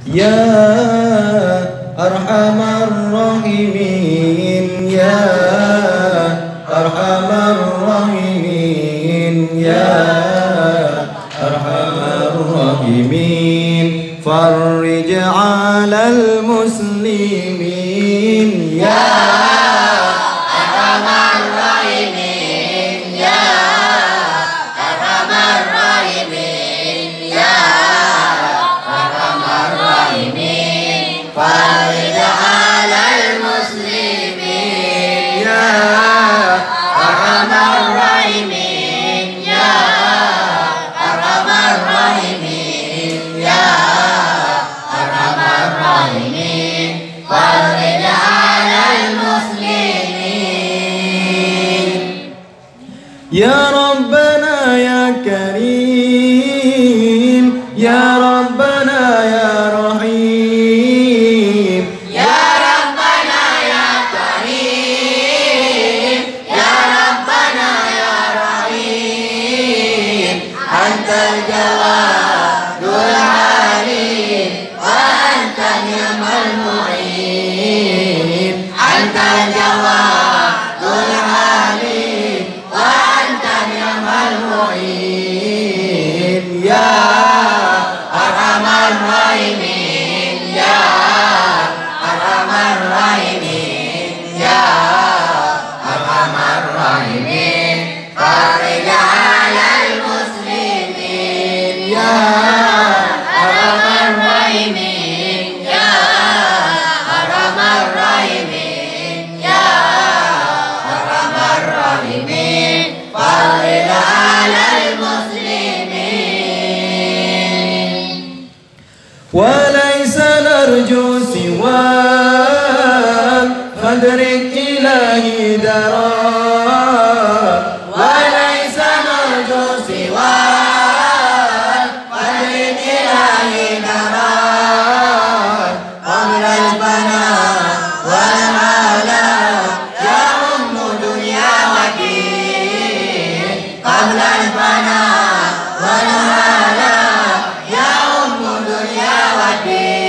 Ya Arhamar Rahimin, Ya Arhamar Rahimin, Ya Arhamar Rahimin, farrij 'alal muslimin, Ya Arhamar Rahimin, Ya Arhamar Rahimin, Ya Arhamar Rahimin, farij 'alal muslimin, Ya Arhamar Rahimin, Ya Arhamar Rahimin, Ya Arhamar Rahimin, farij 'alal muslimin. Ya Rabbana ya Karim, Ya Rabbana ya Rahim, Ya Rabbana ya Karim, Ya Rabbana ya Rahim, Antal Jawadul Halim, wa anta ni'mal mu'in. Antal Jawadul Halim, wa anta ni'mal mu'in. Ya Arhamar Rahimin, Ya Arhamar Rahimin, Ya Arhamar Rahimin, farij 'alal muslimin, Ya Arhamar Rahimin, Ya Arhamar Rahimin, Ya Arhamar Rahimin, farij 'alal muslimin. وليس نرجو سواك فادرك إلهي دراك وليس نرجو سواك فادرك إلهي دراك قبل الفناء والهلاك يا أم دنيا ودين قبل الفناء والهلاك يا أم دنيا ودين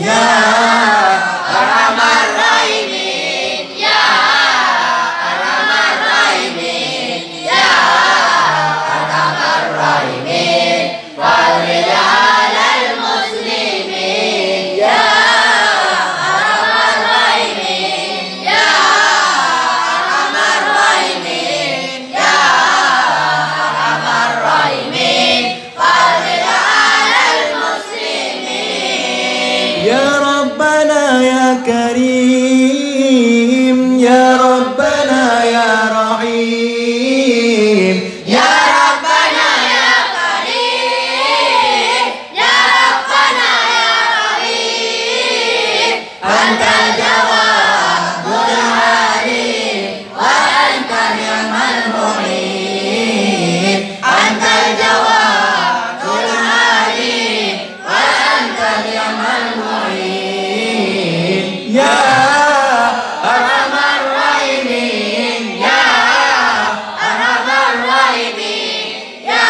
يا أرحم الراحمين يا أرحم الراحمين يا أرحم الراحمين فرج على المسلمين يا أرحم الراحمين يا أرحم الراحمين يا أرحم الراحمين فرج على المسلمين. يا ربنا يا كريم، يا ربنا يا رحيم، يا ربنا يا كريم، يا ربنا يا رحيم، أنت الجواد الحليم، وأنت نعم المعين. أنت الجواد الحليم، وأنت نعم المعين. يا أرحم الراحمين، يا أرحم الراحمين، يا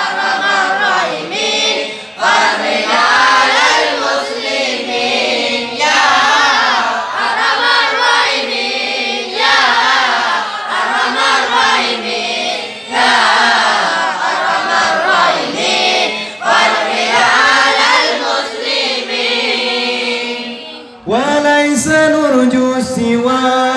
أرحم الراحمين، فرج على المسلمين. يا أرحم الراحمين، يا أرحم الراحمين، يا أرحم الراحمين، فرج على المسلمين. وليس نرجو سواك